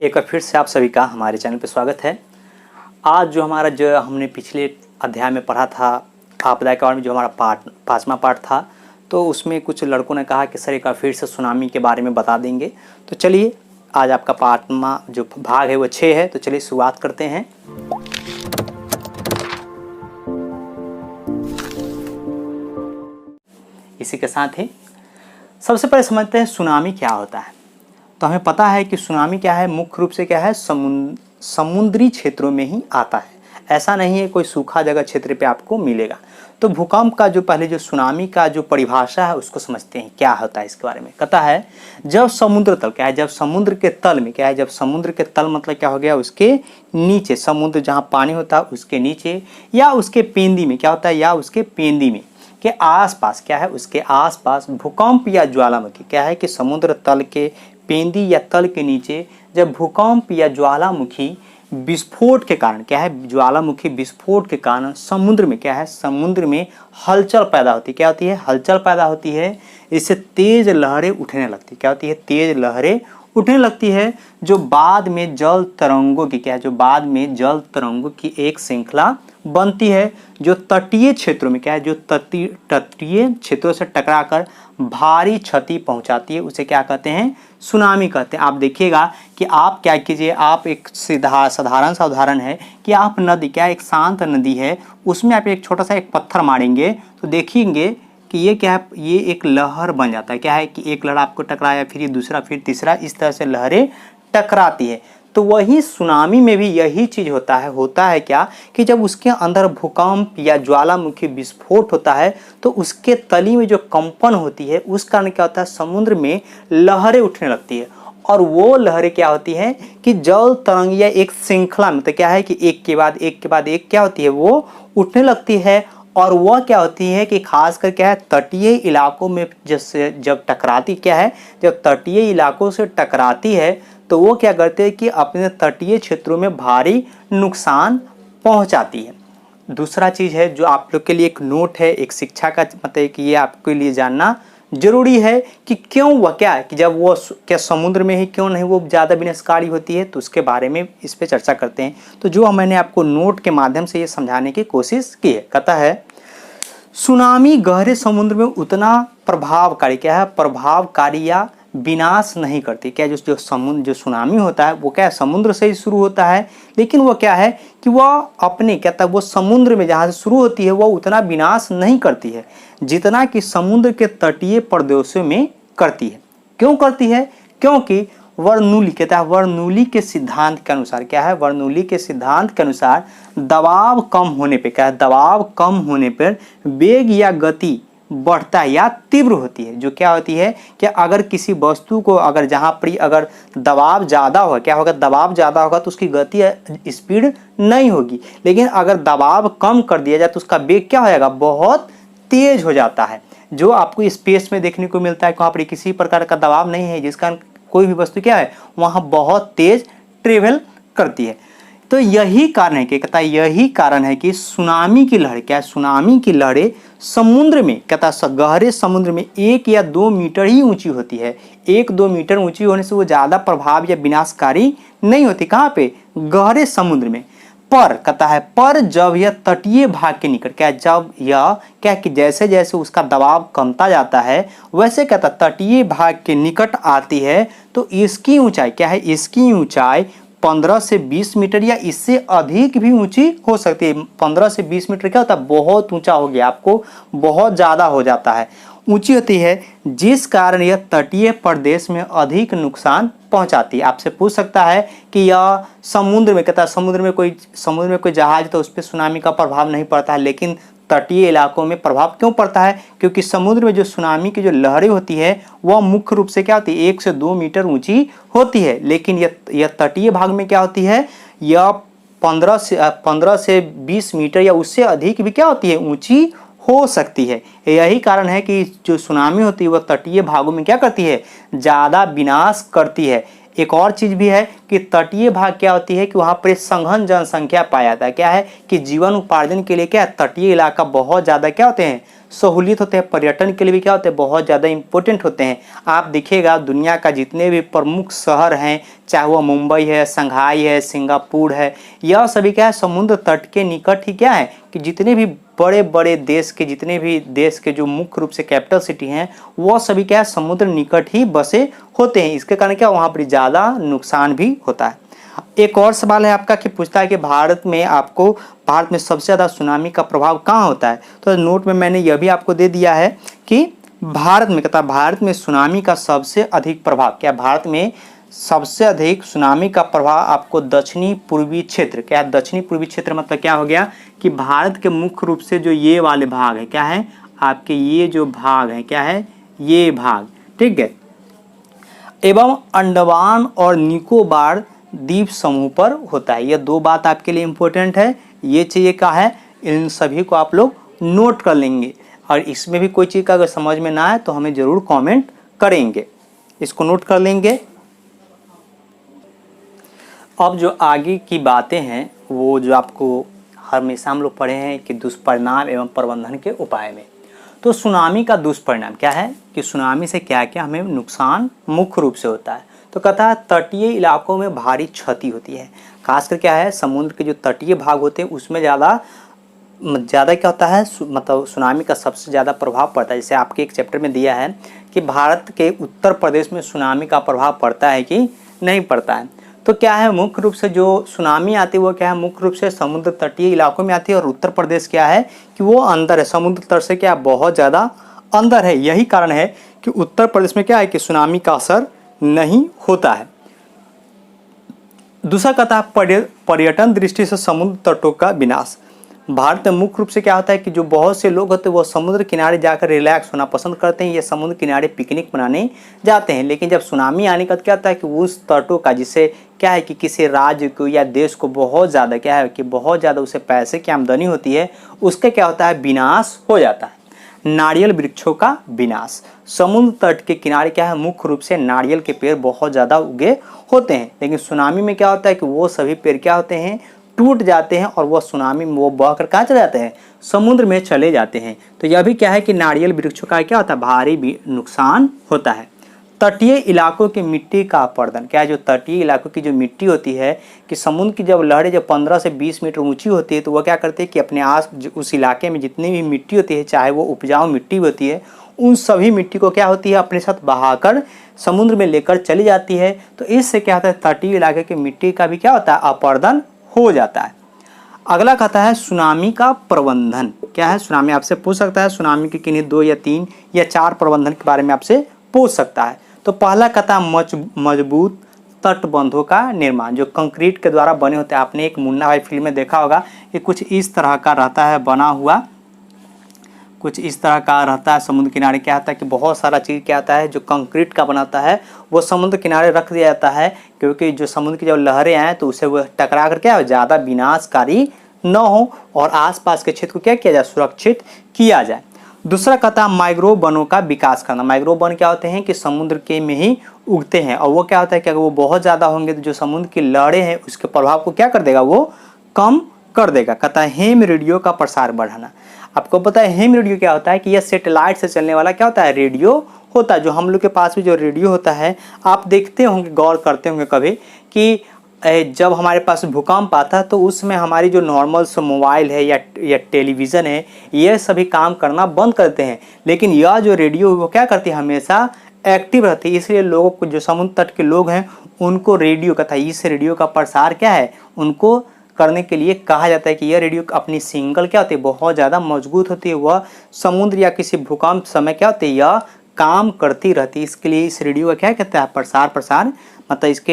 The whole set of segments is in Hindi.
एक बार फिर से आप सभी का हमारे चैनल पर स्वागत है। आज जो हमने पिछले अध्याय में पढ़ा था आपदा के बारे में, जो हमारा पाँचवा पार्ट था, तो उसमें कुछ लड़कों ने कहा कि सर एक बार फिर से सुनामी के बारे में बता देंगे। तो चलिए आज आपका पाँचवा जो भाग है वो 6 है। तो चलिए शुरुआत करते हैं। इसी के साथ ही सबसे पहले समझते हैं सुनामी क्या होता है। तो हमें पता है कि सुनामी क्या है, मुख्य रूप से क्या है, समुद्री क्षेत्रों में ही आता है। ऐसा नहीं है कोई सूखा जगह क्षेत्र पे आपको मिलेगा। तो भूकंप का जो पहले जो सुनामी का जो परिभाषा है उसको समझते हैं क्या होता है। इसके बारे में कहता है जब समुद्र तल क्या है, जब समुद्र के तल में क्या है, जब समुद्र के तल मतलब क्या हो गया, उसके नीचे, समुद्र जहाँ पानी होता है उसके नीचे या उसके पेंदी में क्या होता है, या उसके पेंदी में के आसपास क्या है, उसके आसपास भूकंप या ज्वालामुखी क्या है कि समुद्र तल के पेंदी या तल के नीचे जब भूकंप या ज्वालामुखी विस्फोट के कारण क्या है, ज्वालामुखी विस्फोट के कारण समुद्र में क्या है, समुद्र में हलचल पैदा होती है। क्या होती है, हलचल पैदा होती है। इससे तेज लहरें उठने लगती है। क्या होती है, तेज लहरें उठने लगती है, जो बाद में जल तरंगों की क्या है, जो बाद में जल तरंगों की एक श्रृंखला बनती है, जो तटीय क्षेत्रों में क्या है, जो तटीय क्षेत्रों से टकराकर भारी क्षति पहुंचाती है। उसे क्या कहते हैं, सुनामी कहते हैं। आप देखिएगा कि आप क्या कीजिए, आप एक साधारण सा उदाहरण है कि आप नदी क्या, एक शांत नदी है, उसमें आप एक छोटा सा एक पत्थर मारेंगे तो देखेंगे कि ये क्या है, ये एक लहर बन जाता है। क्या है कि एक लहर आपको टकराया, फिर ये दूसरा, फिर तीसरा, इस तरह से लहरें टकराती है। तो वही सुनामी में भी यही चीज़ होता है क्या कि जब उसके अंदर भूकंप या ज्वालामुखी विस्फोट होता है तो उसके तली में जो कंपन होती है उस कारण क्या होता है, समुद्र में लहरें उठने लगती है। और वो लहरें क्या होती हैं कि जल तरंग या एक श्रृंखला में, तो क्या है कि एक के बाद एक के बाद एक क्या होती है, वो उठने लगती है। और वह क्या होती है कि खासकर क्या है, तटीय इलाकों में जैसे जब टकराती क्या है, जब तटीय इलाकों से टकराती है तो वो क्या करते हैं कि अपने तटीय क्षेत्रों में भारी नुकसान पहुंचाती है। दूसरा चीज़ है जो आप लोग के लिए एक नोट है, एक शिक्षा का मतलब कि ये आपके लिए जानना जरूरी है कि क्यों वह क्या है कि जब वो क्या समुद्र में ही क्यों नहीं वो ज़्यादा विनाशकारी होती है, तो उसके बारे में इस पर चर्चा करते हैं। तो जो मैंने आपको नोट के माध्यम से ये समझाने की कोशिश की है, कहता है सुनामी गहरे समुद्र में उतना प्रभावकारी क्या है, प्रभावकारी या विनाश नहीं करती। क्या जो सुनामी होता है वो क्या है, समुद्र से ही शुरू होता है, लेकिन वो क्या है कि वह अपने क्या था, वो समुद्र में जहाँ से शुरू होती है वो उतना विनाश नहीं करती है जितना कि समुद्र के तटीय प्रदेशों में करती है। क्यों करती है, क्योंकि बर्नौली कहता है, बर्नौली के सिद्धांत के अनुसार क्या है, बर्नौली के सिद्धांत के अनुसार दबाव कम होने पे क्या है, दबाव कम होने पर वेग या गति बढ़ता है या तीव्र होती है। जो क्या होती है कि अगर किसी वस्तु को अगर जहाँ पर अगर दबाव ज़्यादा होगा, क्या होगा, दबाव ज़्यादा होगा तो उसकी गति स्पीड नहीं होगी, लेकिन अगर दबाव कम कर दिया जाए तो उसका वेग क्या हो जाएगा, बहुत तेज हो जाता है। जो आपको स्पेस में देखने को मिलता है, वहाँ पर किसी प्रकार का दबाव नहीं है, जिसका कोई भी वस्तु क्या है वहाँ बहुत तेज ट्रेवल करती है। तो यही कारण है कि कहता है, यही कारण है कि सुनामी की लहर क्या है, सुनामी की लहरें समुद्र में कहता है गहरे समुद्र में 1 या 2 मीटर ही ऊंची होती है। 1-2 मीटर ऊंची होने से वो ज़्यादा प्रभाव या विनाशकारी नहीं होती। कहाँ पे, गहरे समुद्र में। पर कहता है, पर जब यह तटीय भाग के निकट क्या, जब यह क्या कि जैसे जैसे उसका दबाव कमता जाता है वैसे कहता तटीय भाग के निकट आती है तो इसकी ऊंचाई क्या है, इसकी ऊंचाई 15 से 20 मीटर या इससे अधिक भी ऊंची हो सकती है। 15 से 20 मीटर क्या होता है, बहुत ऊंचा हो गया, आपको बहुत ज़्यादा हो जाता है, ऊंची होती है, जिस कारण यह तटीय प्रदेश में अधिक नुकसान पहुंचाती है। आपसे पूछ सकता है कि यह समुद्र में कहता है, समुद्र में कोई जहाज तो उस पर सुनामी का प्रभाव नहीं पड़ता है, लेकिन तटीय इलाकों में प्रभाव क्यों पड़ता है, क्योंकि समुद्र में जो सुनामी की जो लहरें होती है वह मुख्य रूप से क्या होती है, 1 से 2 मीटर ऊंची होती है, लेकिन यह तटीय भाग में क्या होती है, यह 15 से 20 मीटर या उससे अधिक भी क्या होती है, ऊंची हो सकती है। यही कारण है कि जो सुनामी होती है वह तटीय भागों में क्या करती है, ज़्यादा विनाश करती है। एक और चीज़ भी है कि तटीय भाग क्या होती है कि वहाँ पर सघन जनसंख्या पाया जाता है। क्या है कि जीवन उपार्जन के लिए क्या है, तटीय इलाका बहुत ज़्यादा क्या होते हैं, सहूलियत होते हैं, पर्यटन के लिए भी क्या होते हैं, बहुत ज़्यादा इंपॉर्टेंट होते हैं। आप देखिएगा दुनिया का जितने भी प्रमुख शहर हैं, चाहे वो मुंबई है, शंघाई है, सिंगापुर है, यह सभी क्या है, समुद्र तट के निकट ही क्या है कि जितने भी बड़े बड़े देश के, जितने भी देश के जो मुख्य रूप से कैपिटल सिटी हैं, वह सभी क्या है, समुद्र निकट ही बसे होते हैं। इसके कारण क्या वहाँ पर ज़्यादा नुकसान भी होता है। एक और सवाल है आपका कि पूछता है कि भारत में सबसे ज़्यादा सुनामी का प्रभाव कहाँ होता है। तो नोट में मैंने यह भी आपको दे दिया है कि भारत में सुनामी का सबसे अधिक प्रभाव क्या, भारत में सबसे अधिक सुनामी का प्रभाव आपको दक्षिणी पूर्वी क्षेत्र, क्या दक्षिणी पूर्वी क्षेत्र मतलब क्या हो गया कि भारत के मुख्य रूप से जो ये वाले भाग है, क्या है आपके ये जो भाग है, क्या है ये भाग, ठीक है, एवं अंडमान और निकोबार द्वीप समूह पर होता है। यह दो बात आपके लिए इंपॉर्टेंट है, ये चाहिए क्या है, इन सभी को आप लोग नोट कर लेंगे। और इसमें भी कोई चीज़ का अगर समझ में ना आए तो हमें ज़रूर कमेंट करेंगे, इसको नोट कर लेंगे। अब जो आगे की बातें हैं वो जो आपको हमेशा हम लोग पढ़े हैं कि दुष्परिणाम एवं प्रबंधन के उपाय में, तो सुनामी का दुष्परिणाम क्या है कि सुनामी से क्या क्या हमें नुकसान मुख्य रूप से होता है। तो कहता है तटीय इलाकों में भारी क्षति होती है, खासकर क्या है समुद्र के जो तटीय भाग होते हैं उसमें ज़्यादा क्या होता है, मतलब सुनामी का सबसे ज़्यादा प्रभाव पड़ता है। जैसे आपके एक चैप्टर में दिया है कि भारत के उत्तर प्रदेश में सुनामी का प्रभाव पड़ता है कि नहीं पड़ता है। तो क्या है मुख्य रूप से जो सुनामी आती है वो क्या है मुख्य रूप से समुद्र तटीय इलाकों में आती है, और उत्तर प्रदेश क्या है कि वो अंदर है, समुद्र तट से क्या बहुत ज़्यादा अंदर है। यही कारण है कि उत्तर प्रदेश में क्या है कि सुनामी का असर नहीं होता है। दूसरा कहता है पर्यटन दृष्टि से समुद्र तटों का विनाश। भारत में मुख्य रूप से क्या होता है कि जो बहुत से लोग होते हैं वो समुद्र किनारे जाकर रिलैक्स होना पसंद करते हैं, ये समुद्र किनारे पिकनिक मनाने जाते हैं। लेकिन जब सुनामी आने का क्या होता है कि उस तटों का, जिससे क्या है कि किसी राज्य को या देश को बहुत ज़्यादा क्या है कि बहुत ज़्यादा उसे पैसे की आमदनी होती है, उसका क्या होता है विनाश हो जाता है। नारियल वृक्षों का विनाश, समुद्र तट के किनारे क्या है मुख्य रूप से नारियल के पेड़ बहुत ज़्यादा उगे होते हैं, लेकिन सुनामी में क्या होता है कि वो सभी पेड़ क्या होते हैं टूट जाते हैं और वह सुनामी में वो बह कर कहाँ चले जाते हैं, समुद्र में चले जाते हैं। तो यह भी क्या है कि नारियल वृक्षों का क्या होता है भारी भी नुकसान होता है। तटीय इलाकों की मिट्टी का अपरदन, क्या है जो तटीय इलाकों की जो मिट्टी होती है कि समुद्र की जब लहरें जब 15 से 20 मीटर ऊंची होती है तो वह क्या करते हैं कि अपने आस उस इलाके में जितनी भी मिट्टी होती है, चाहे वो उपजाऊ मिट्टी होती है, उन सभी मिट्टी को क्या होती है अपने साथ बहाकर समुद्र में लेकर चली जाती है। तो इससे क्या होता है तटीय इलाके की मिट्टी का भी क्या होता है अपरदन हो जाता है। अगला कहता है सुनामी का प्रबंधन, क्या है सुनामी आपसे पूछ सकता है, सुनामी के किन्हीं 2 या 3 या 4 प्रबंधन के बारे में आपसे पूछ सकता है। तो पहला कहता है मजबूत तटबंधों का निर्माण, जो कंक्रीट के द्वारा बने होते हैं। आपने एक मुन्ना भाई फिल्म में देखा होगा कि कुछ इस तरह का रहता है बना हुआ, कुछ इस तरह का रहता है समुद्र किनारे। क्या होता है कि बहुत सारा चीज़ क्या आता है जो कंक्रीट का बनाता है वो समुद्र किनारे रख दिया जाता है, क्योंकि जो समुद्र की जब लहरें आएँ तो उसे वो टकरा कर क्या ज़्यादा विनाशकारी न हो और आसपास के क्षेत्र को क्या किया जाए सुरक्षित किया जाए। दूसरा कहता है मैंग्रोव वनों का विकास करना। मैंग्रोव वन क्या होते हैं कि समुद्र के में ही उगते हैं, और वो क्या होता है कि अगर वो बहुत ज़्यादा होंगे तो जो समुद्र की लहरें हैं उसके प्रभाव को क्या कर देगा वो कम कर देगा। कहता है हेम रेडियो का प्रसार बढ़ाना। आपको पता है हेम रेडियो क्या होता है कि यह सेटेलाइट से चलने वाला क्या होता है रेडियो होता है। जो हम लोग के पास भी जो रेडियो होता है, आप देखते होंगे गौर करते होंगे कभी कि जब हमारे पास भूकंप आता है तो उसमें हमारी जो नॉर्मल से मोबाइल है या टेलीविज़न है ये सभी काम करना बंद करते हैं, लेकिन यह जो रेडियो वो क्या करती है हमेशा एक्टिव रहती है। इसलिए लोगों को जो समुद्र तट के लोग हैं उनको रेडियो का था, इस रेडियो का प्रसार क्या है उनको करने के लिए कहा जाता है कि यह रेडियो अपनी सिंगल क्या होती है बहुत ज़्यादा मजबूत होती है, वह समुद्र या किसी भूकंप समय क्या होती है यह काम करती रहती है। इसके लिए इस रेडियो का क्या कहता है प्रसार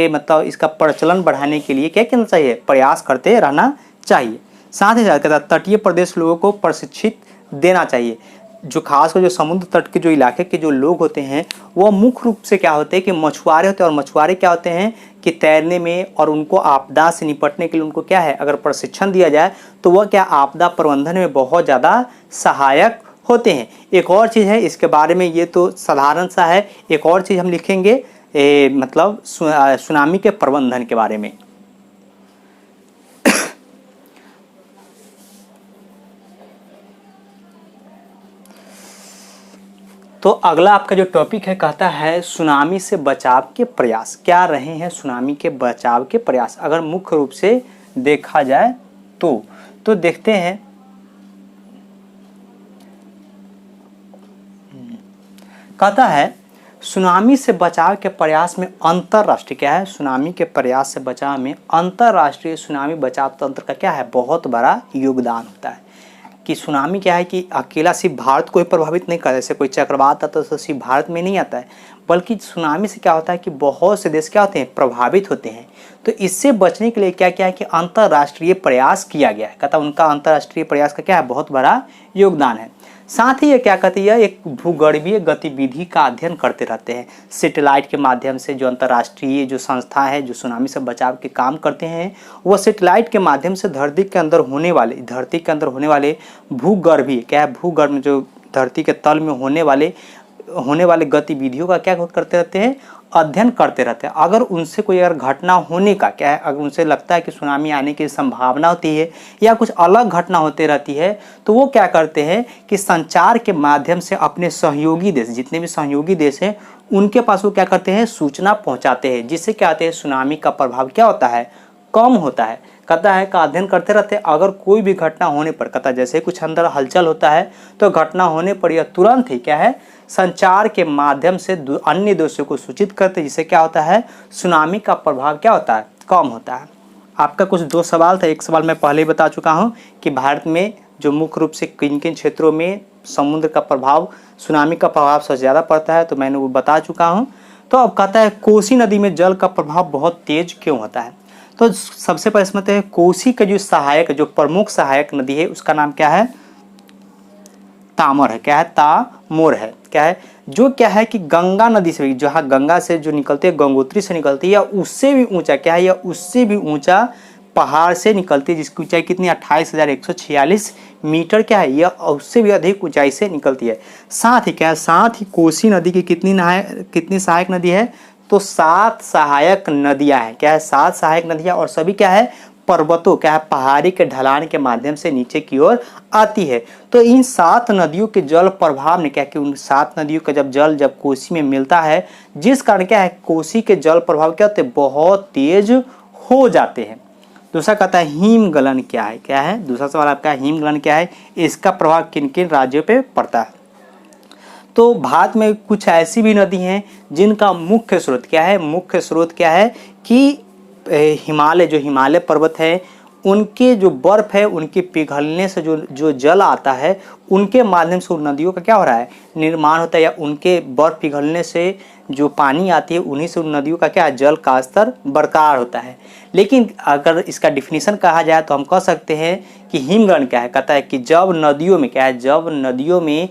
मतलब इसका प्रचलन बढ़ाने के लिए क्या करना चाहिए प्रयास करते रहना चाहिए। साथ ही साथ कहता है तटीय प्रदेश लोगों को प्रशिक्षित देना चाहिए। जो खासकर जो समुद्र तट के जो इलाके के जो लोग होते हैं वो मुख्य रूप से क्या होते हैं कि मछुआरे होते हैं, और मछुआरे क्या होते हैं कि तैरने में और उनको आपदा से निपटने के लिए उनको क्या है अगर प्रशिक्षण दिया जाए तो वह क्या आपदा प्रबंधन में बहुत ज़्यादा सहायक होते हैं। एक और चीज़ है इसके बारे में, ये तो साधारण सा है, एक और चीज़ हम लिखेंगे मतलब सुनामी के प्रबंधन के बारे में। तो अगला आपका जो टॉपिक है कहता है सुनामी से बचाव के प्रयास। क्या रहे हैं सुनामी के बचाव के प्रयास अगर मुख्य रूप से देखा जाए तो देखते हैं। कहता है सुनामी से बचाव के प्रयास में अंतरराष्ट्रीय क्या है, सुनामी के प्रयास से बचाव में अंतरराष्ट्रीय सुनामी बचाव तंत्र का क्या है, बहुत बड़ा योगदान होता है। कि सुनामी क्या है कि अकेला सिर्फ भारत को ही प्रभावित नहीं करता, जैसे कोई चक्रवात आता है तो सिर्फ भारत में नहीं आता है, बल्कि सुनामी से क्या होता है कि बहुत से देश क्या होते हैं, प्रभावित होते हैं। तो इससे बचने के लिए क्या क्या है कि अंतर्राष्ट्रीय प्रयास किया गया है। कहता उनका अंतर्राष्ट्रीय प्रयास का क्या है, बहुत बड़ा योगदान है। साथ ही ये क्या कहती है, एक भूगर्भीय गतिविधि का अध्ययन करते रहते हैं सैटेलाइट के माध्यम से। जो अंतर्राष्ट्रीय जो संस्था है जो सुनामी से बचाव के काम करते हैं, वो सैटेलाइट के माध्यम से धरती के अंदर होने वाले भूगर्भीय क्या है, भूगर्भ जो धरती के तल में होने वाले गतिविधियों का क्या करते रहते हैं, अध्ययन करते रहते हैं। अगर उनसे कोई अगर घटना होने का क्या है, अगर उनसे लगता है कि सुनामी आने की संभावना होती है या कुछ अलग घटना होती रहती है, तो वो क्या करते हैं कि संचार के माध्यम से अपने सहयोगी देश, जितने भी सहयोगी देश हैं उनके पास वो क्या करते हैं, सूचना पहुंचाते हैं, जिससे क्या होता है सुनामी का प्रभाव क्या होता है, कम होता है। कहता है का अध्ययन करते रहते हैं। अगर कोई भी घटना होने पर, कहता है जैसे कुछ अंदर हलचल होता है तो घटना होने पर यह तुरंत ही क्या है, संचार के माध्यम से अन्य देशों को सूचित करते हैं, जिससे क्या होता है सुनामी का प्रभाव क्या होता है, कम होता है। आपका कुछ दो सवाल था। एक सवाल मैं पहले ही बता चुका हूँ कि भारत में जो मुख्य रूप से किन किन क्षेत्रों में समुद्र का प्रभाव, सुनामी का प्रभाव सबसे ज़्यादा पड़ता है, तो मैंने वो बता चुका हूँ। तो अब कहता है कोसी नदी में जल का प्रभाव बहुत तेज क्यों होता है। तो सबसे पहले समझते हैं कोसी का जो सहायक, जो प्रमुख सहायक नदी है उसका नाम क्या है, तामर है। क्या है, तामोर है। क्या है, जो क्या है कि गंगा नदी से, जहाँ गंगा से जो निकलती है, गंगोत्री से निकलती है, या उससे भी ऊंचा क्या है, या उससे भी ऊंचा पहाड़ से निकलती है, जिसकी ऊंचाई कितनी 28,146 मीटर क्या है, या उससे भी अधिक ऊंचाई से निकलती है। साथ ही क्या है, साथ ही कोसी नदी की कितनी सहायक नदी है, तो 7 सहायक नदियां हैं। क्या है, 7 सहायक नदियां, और सभी क्या है, पर्वतों क्या है, पहाड़ी के ढलान के माध्यम से नीचे की ओर आती है। तो इन 7 नदियों के जल प्रभाव ने क्या कि उन 7 नदियों का जब कोसी में मिलता है, जिस कारण क्या है कोसी के जल प्रभाव क्या होते हैं, बहुत तेज हो जाते हैं। दूसरा कहता है हिमगलन क्या है। क्या है, दूसरा सवाल आपका हिमगलन क्या है, इसका प्रभाव किन किन राज्यों पे पड़ता है। तो भारत में कुछ ऐसी भी नदी हैं जिनका मुख्य स्रोत क्या है, मुख्य स्रोत क्या है कि हिमालय पर्वत है, उनके जो बर्फ है उनके पिघलने से जो जल आता है उनके माध्यम से उन नदियों का क्या हो रहा है, निर्माण होता है, या उनके बर्फ पिघलने से जो पानी आती है उन्हीं से उन नदियों का क्या है, जल का स्तर बरकरार होता है। लेकिन अगर इसका डिफिनीशन कहा जाए तो हम कह सकते हैं कि हिमगलन क्या है। कहता है कि जब नदियों में क्या है, जब नदियों में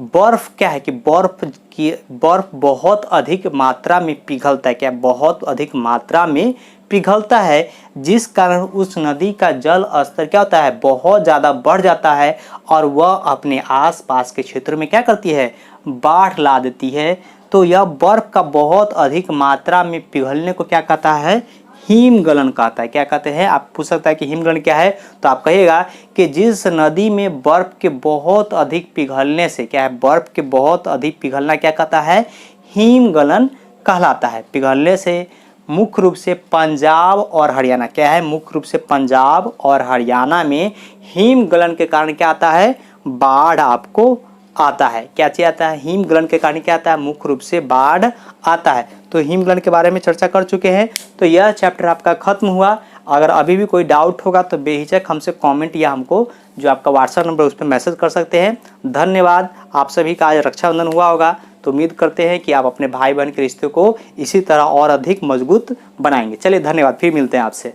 बर्फ क्या है कि बर्फ बहुत अधिक मात्रा में पिघलता है। क्या, बहुत अधिक मात्रा में पिघलता है, जिस कारण उस नदी का जल स्तर क्या होता है, बहुत ज़्यादा बढ़ जाता है, और वह अपने आसपास के क्षेत्र में क्या करती है, बाढ़ ला देती है। तो यह बर्फ का बहुत अधिक मात्रा में पिघलने को क्या कहता है, हिमगलन कहता है। क्या कहते हैं, आप पूछ सकता है कि हिमगलन क्या है, तो आप कहिएगा कि जिस नदी में बर्फ के बहुत अधिक पिघलने से क्या है, बर्फ के बहुत अधिक पिघलना क्या कहता है, हिमगलन कहलाता है। पिघलने से मुख्य रूप से पंजाब और हरियाणा क्या है, मुख्य रूप से पंजाब और हरियाणा में हिमगलन के कारण क्या आता है, बाढ़ आपको आता है। क्या चीज आता है, हिमगलन के कारण क्या आता है, मुख्य रूप से बाढ़ आता है। तो हिमगलन के बारे में चर्चा कर चुके हैं। तो यह चैप्टर आपका खत्म हुआ। अगर अभी भी कोई डाउट होगा तो बेहिचक हमसे कमेंट या हमको जो आपका व्हाट्सएप नंबर उस पर मैसेज कर सकते हैं। धन्यवाद। आप सभी का आज रक्षाबंधन हुआ होगा, तो उम्मीद करते हैं कि आप अपने भाई बहन के रिश्ते को इसी तरह और अधिक मजबूत बनाएंगे। चलिए धन्यवाद, फिर मिलते हैं आपसे।